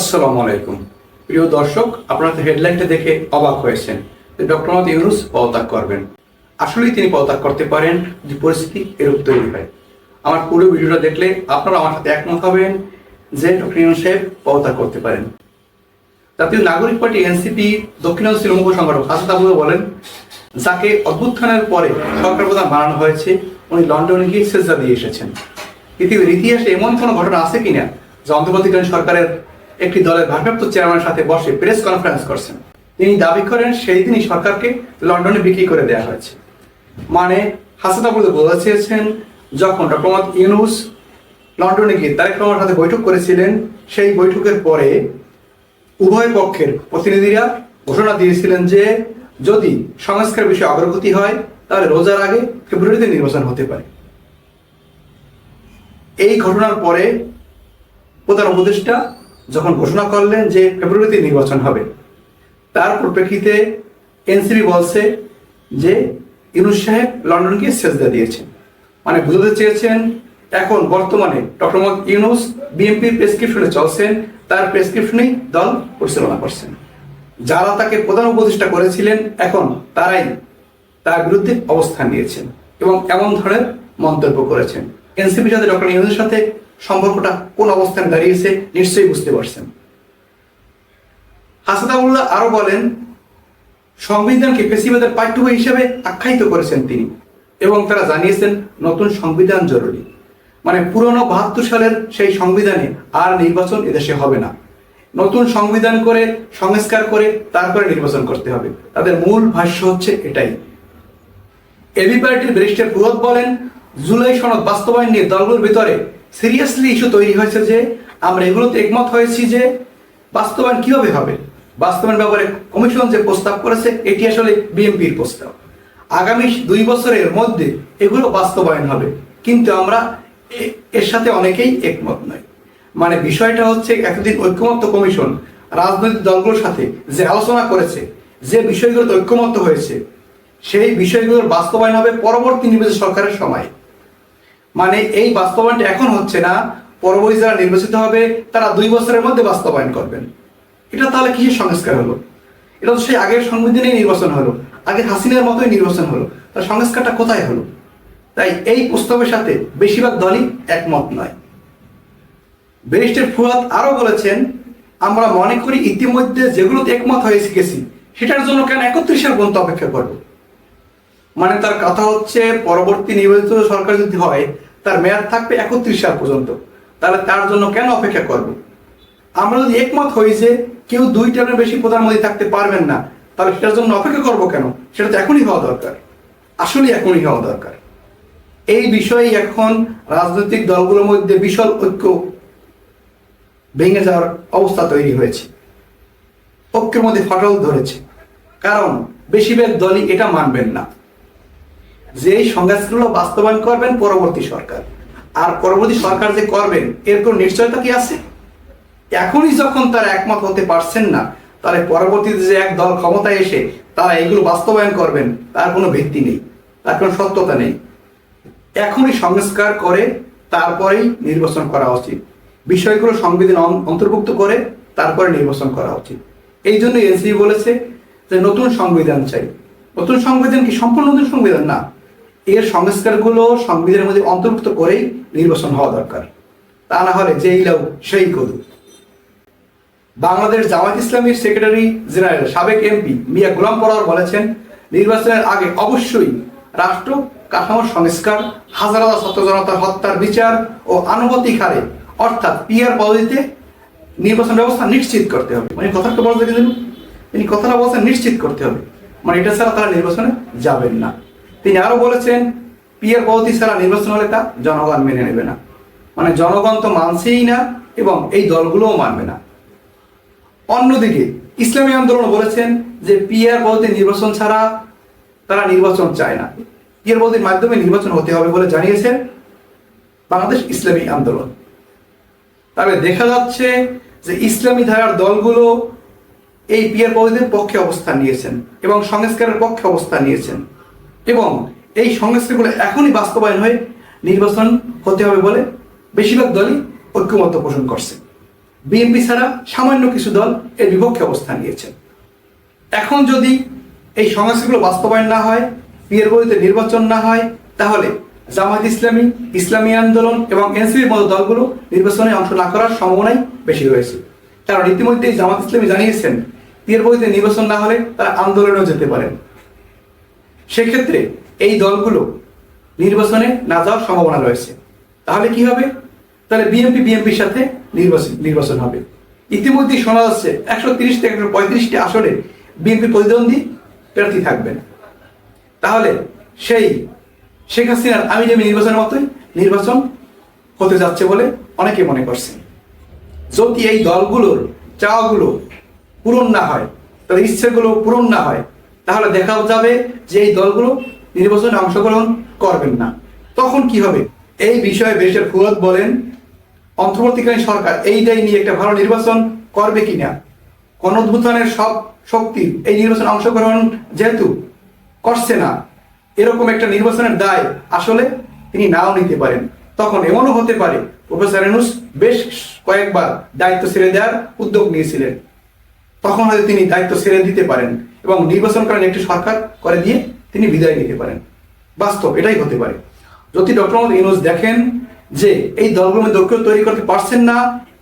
আসসালামু আলাইকুম প্রিয় দর্শক, আপনারা তো হেডলাইনটা দেখে অবাক হয়েছেন যে ডক্টর মোহাম্মদ ইউনূস পদত্যাগ করবেন। আসলেই তিনি পদত্যাগ করতে পারেন যদি পরিস্থিতি এরূপ তৈরি হয়। আমার পুরো ভিডিওটা দেখলে আপনারা আমার সাথে একমত হবেন যে ডক্টর ইউনূস সাহেব পদত্যাগ করতে পারেন। জাতীয় নাগরিক পার্টি এনসিপি দক্ষিণাঞ্চল মুখ্য সংগঠক হাসান আবুল বলেন, যাকে অভ্যুত্থানের পরে সরকার প্রধান বানানো হয়েছে উনি লন্ডনে গিয়ে সেজদা দিয়ে এসেছেন। পৃথিবীর ইতিহাসে এমন কোনো ঘটনা আছে কিনা যে অন্তর্বর্তীকালীন সরকারের একটি দলের ভারপ্রাপ্ত চেয়ারম্যানের সাথে বসে প্রেস কনফারেন্স করছেন। তিনি দাবি করেন সেই দিনই সরকারকে লন্ডনে বিক্রি করে দেওয়া হয়েছে। মানে হাসান আবুল বলতে চেয়েছেন, যখন ডক্টর মোহাম্মদ ইউনূস লন্ডনে গিয়ে তারেক রহমানের সাথে বৈঠক করেছিলেন, সেই বৈঠকের পরে উভয় পক্ষের প্রতিনিধিরা ঘোষণা দিয়েছিলেন যে যদি সংস্কার বিষয়ে অগ্রগতি হয় তাহলে রোজার আগে ফেব্রুয়ারিতে নির্বাচন হতে পারে। এই ঘটনার পরে প্রধান উপদেষ্টা যখন ঘোষণা করলেন যে ফেব্রুয়ারিতে নির্বাচন হবে, তার পরিপ্রেক্ষিতে এনসিপি বলছে যে ইউনূস সাহেব লন্ডন গিয়ে সেজদা দিয়েছেন। মানে বুঝতে চেয়েছেন এখন বর্তমানে ডক্টর মোহাম্মদ ইউনূস বিএনপির প্রেসক্রিপশনে চলছেন, তার প্রেসক্রিপশনেই দল পরিচালনা করছেন। যারা তাকে প্রধান উপদেষ্টা করেছিলেন এখন তারাই তার বিরুদ্ধে অবস্থান নিয়েছেন এবং এমন ধরনের মন্তব্য করেছেন। এনসিপির সাথে ডক্টর ইউনূসের সাথে সম্পর্কটা কোন অবস্থানে দাঁড়িয়েছে নিশ্চয়ই বুঝতে পারছেন। হাসান আবুল্লাহ আরো বলেন, সংবিধানকে ফ্যাসিবাদের পাঠ্য বই হিসেবে আখ্যায়িত করেছেন তিনি এবং তারা জানিয়েছেন নতুন সংবিধান জরুরি। মানে পুরনো ৭২ সালের সেই সংবিধানে আর নির্বাচন এদেশে হবে না, নতুন সংবিধান করে সংস্কার করে তারপরে নির্বাচন করতে হবে। তাদের মূল ভাষ্য হচ্ছে এটাই। এবি পার্টির ব্যারিস্টার ফুয়াদ বলেন, জুলাই সনদ বাস্তবায়ন নিয়ে দলগুলোর ভিতরে সিরিয়াসলি ইস্যু তৈরি হয়েছে যে আমরা এগুলোতে একমত হয়েছি যে বাস্তবায়ন কিভাবে হবে। বাস্তবায়ন ব্যাপারে কমিশন যে প্রস্তাব করেছে এটি আসলে বিএনপির প্রস্তাব। আগামী 2 বছরের মধ্যে এগুলো বাস্তবায়ন হবে, কিন্তু আমরা এর সাথে অনেকেই একমত নয়। মানে বিষয়টা হচ্ছে এতদিন ঐক্যমত্য কমিশন রাজনৈতিক দলগুলোর সাথে যে আলোচনা করেছে, যে বিষয়গুলোতে ঐক্যমত্য হয়েছে, সেই বিষয়গুলোর বাস্তবায়ন হবে পরবর্তী নির্বাচিত সরকারের সময়। মানে এই বাস্তবায়নটা এখন হচ্ছে না, পরবর্তী যারা নির্বাচিত হবে তারা 2 বছরের মধ্যে বাস্তবায়ন করবেন। এটা তাহলে কিসের সংস্কার হলো? এটা তো সেই আগের সংবিধানেই নির্বাচন হলো, আগে হাসিনার মতোই নির্বাচন হলো, তার সংস্কারটা কোথায় হলো? তাই এই প্রস্তাবের সাথে বেশিরভাগ দলই একমত নয়। ব্যারিস্টার ফুয়াদ আরো বলেছেন, আমরা মনে করি ইতিমধ্যে যেগুলোতে একমত হয়ে গেছি সেটার জন্য কেন 31 সাল পর্যন্ত অপেক্ষা করব? মানে তার কথা হচ্ছে পরবর্তী নির্বাচিত সরকার যদি হয় তার মেয়াদ থাকবে 31 সাল পর্যন্ত, তাহলে তার জন্য কেন অপেক্ষা করব? আমরা যদি একমত হই যে কেউ 2 টার্মের বেশি প্রধানমন্ত্রী থাকতে পারবেন না, তাহলে সেটার জন্য অপেক্ষা করব কেন? সেটা তো এখনই হওয়া দরকার, আসলে এখনই হওয়া দরকার। এই বিষয়ে এখন রাজনৈতিক দলগুলোর মধ্যে বিশাল ঐক্য ভেঙে যাওয়ার অবস্থা তৈরি হয়েছে, ঐক্যের মধ্যে ফাটল ধরেছে। কারণ বেশিরভাগ দলই এটা মানবেন না যে এই সংস্কারগুলো বাস্তবায়ন করবেন পরবর্তী সরকার, আর পরবর্তী সরকার যে করবেন এর কোনো নিশ্চয়তা কি আছে? এখনই যখন তারা একমত হতে পারছেন না, তাহলে পরবর্তীতে যে এক দল ক্ষমতায় এসে তারা এগুলো বাস্তবায়ন করবেন তার কোনো ভিত্তি নেই, তার কোনো সত্যতা নেই। এখনই সংস্কার করে তারপরেই নির্বাচন করা উচিত, বিষয়গুলো সংবিধান অন্তর্ভুক্ত করে তারপরে নির্বাচন করা উচিত। এই জন্য এনসিপি বলেছে যে নতুন সংবিধান চাই। নতুন সংবিধান কি সম্পূর্ণ নতুন সংবিধান না, এর সংস্কারগুলো সংবিধানের মধ্যে অন্তর্ভুক্ত করেই নির্বাচন হওয়া দরকার, তা না হলে যেই লাউ সেই কদু। বাংলাদেশ জামায়াত ইসলামীর সেক্রেটারি জেনারেল সাবেক এমপি মিয়া গোলাম পরোয়ার বলেছেন, নির্বাচনের আগে অবশ্যই রাষ্ট্র কাঠামোর সংস্কার, হাজার হাজার ছাত্র জনতার হত্যার বিচার ও আনুপাতিক হারে অর্থাৎ পিআর পদ্ধতিতে নির্বাচন ব্যবস্থা নিশ্চিত করতে হবে। মানে কথাটা বলতে কিন্তু তিনি কথাটা বলছেন নিশ্চিত করতে হবে, মানে এটা ছাড়া তারা নির্বাচনে যাবেন না। তিনি আরো বলেছেন, পিআর পদ্ধতি ছাড়া নির্বাচন হলে তা জনগণ মেনে নেবে না। মানে জনগণ তো মানছেই না এবং এই দলগুলোও মানবে না। অন্যদিকে ইসলামী আন্দোলন বলেছেন যে পিআর পদ্ধতি নির্বাচন ছাড়া তারা নির্বাচন চায় না, পিআর পদ্ধতির মাধ্যমে নির্বাচন হতে হবে বলে জানিয়েছেন বাংলাদেশ ইসলামী আন্দোলন। তবে দেখা যাচ্ছে যে ইসলামী ধারার দলগুলো এই পিআর পদ্ধতির পক্ষে অবস্থান নিয়েছেন এবং সংস্কারের পক্ষে অবস্থান নিয়েছেন এবং এই সংস্কারগুলো এখনই বাস্তবায়ন হয়ে নির্বাচন হতে হবে বলে বেশিরভাগ দলই ঐক্যমত্য পোষণ করছে। বিএনপি ছাড়া সামান্য কিছু দল এর বিপক্ষে অবস্থান নিয়েছে। এখন যদি এই সংস্কারগুলো বাস্তবায়ন না হয়, পীরের বইতে নির্বাচন না হয়, তাহলে জামায়াত ইসলামী, ইসলামী আন্দোলন এবং এনসিপির মতো দলগুলো নির্বাচনে অংশ না করার সম্ভাবনাই বেশি রয়েছে। কারণ ইতিমধ্যেই জামায়াত ইসলামী জানিয়েছেন পীরের বইতে নির্বাচন না হলে তারা আন্দোলনেও যেতে পারেন। সেক্ষেত্রে এই দলগুলো নির্বাচনে না যাওয়ার সম্ভাবনা রয়েছে। তাহলে কি হবে? তাহলে বিএনপির সাথে নির্বাচন হবে। ইতিমধ্যেই শোনা যাচ্ছে 130 থেকে 135টি আসনে বিএনপি প্রতিদ্বন্দ্বী প্রার্থী থাকবেন। তাহলে সেই শেখ হাসিনার আমি নির্বাচনের মতোই নির্বাচন হতে যাচ্ছে বলে অনেকে মনে করছেন। যদি এই দলগুলোর চাওয়াগুলো পূরণ না হয়, তাদের ইচ্ছেগুলো পূরণ না হয়, তাহলে দেখা যাবে যে এই দলগুলো নির্বাচনে অংশগ্রহণ করবেন না। তখন কি হবে? এই বিষয়ে ব্যারিস্টার ফুয়াদ বলেন, অন্তর্বর্তীকালীন সরকার এই দায় নিয়ে একটা ভালো নির্বাচন করবে কিনা, গণঅভ্যুত্থানের সব শক্তি এই নির্বাচনে অংশগ্রহণ যেহেতু করছে না, এরকম একটা নির্বাচনের দায় আসলে তিনি নাও নিতে পারেন। তখন এমনও হতে পারে প্রফেসর ইউনূস বেশ কয়েকবার দায়িত্ব ছেড়ে দেওয়ার উদ্যোগ নিয়েছিলেন, তখন হয়তো তিনি দায়িত্ব ছেড়ে দিতে পারেন এবং নির্বাচন করেন একটি সরকার করে দিয়ে তিনি বিদায় নিতে পারেন। বাস্তব এটাই হতে পারে। যদি ডক্টর মোহাম্মদ ইউনূস দেখেন যে এই দলগুলো ঐক্য তৈরি করতে পারছেন না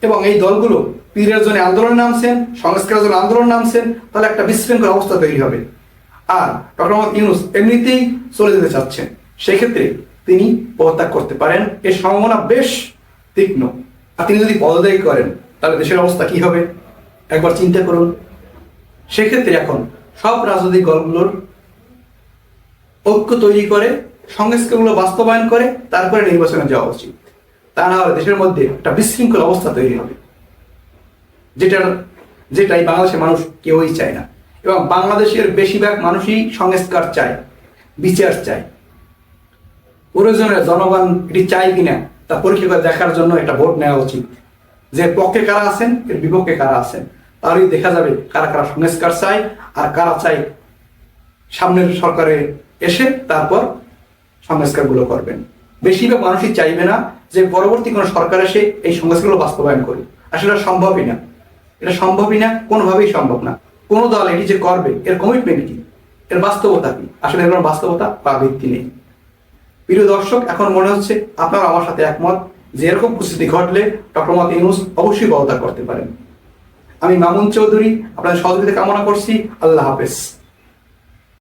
এবং এই দলগুলো পীরের জন্য আন্দোলন নামছেন, সংস্কারের জন্য আন্দোলন নামছেন, তাহলে একটা বিশৃঙ্খল অবস্থা তৈরি হবে। আর ডক্টর মোহাম্মদ ইউনূস এমনিতেই চলে যেতে চাচ্ছেন, সেক্ষেত্রে তিনি পদত্যাগ করতে পারেন, এর সম্ভাবনা বেশ তীক্ষ্ণ। আর তিনি যদি পদত্যাগ করেন তাহলে দেশের অবস্থা কি হবে একবার চিন্তা করুন। সেক্ষেত্রে এখন সব রাজনৈতিক দলগুলোর ঐক্য তৈরি করে সংস্কারগুলো বাস্তবায়ন করে তারপরে নির্বাচনে যাওয়া উচিত। তা না হলে দেশের মধ্যে একটা বিশৃঙ্খল অবস্থা তৈরি হবে, যেটাই বাংলাদেশের মানুষ কেউই চায় না। এবং বাংলাদেশের বেশিরভাগ মানুষই সংস্কার চায়, বিচার চায়। প্রয়োজনে জনগণ এটি চায় কিনা তা পরীক্ষা করে দেখার জন্য একটা ভোট নেওয়া উচিত, যে পক্ষে কারা আছেন, এর বিপক্ষে কারা আছেন। তাহলেই দেখা যাবে কারা কারা সংস্কার চায় আর কারা চায় সামনের সরকারে এসে তারপর সংস্কারগুলো করবেন। বেশিরভাগ মানুষই চাইবে না যে পরবর্তী কোনো সরকার এসে এই সংস্কারগুলো বাস্তবায়ন করবে। আসলে সম্ভবই না, এটা সম্ভবই না, কোনোভাবেই সম্ভব না। কোনো দল এটি যে করবে এর কমিটমেন্ট কি, এর বাস্তবতা কি? আসলে এর বাস্তবতা বা ভিত্তি নেই। প্রিয় দর্শক, এখন মনে হচ্ছে আপনারা আমার সাথে একমত যে এরকম পরিস্থিতি ঘটলে ডক্টর মোহাম্মদ ইউনূস অবশ্যই পদত্যাগ করতে পারেন। আমি মামুন চৌধুরী আপনাদের সহযোগিতা কামনা করছি। আল্লাহ হাফেজ।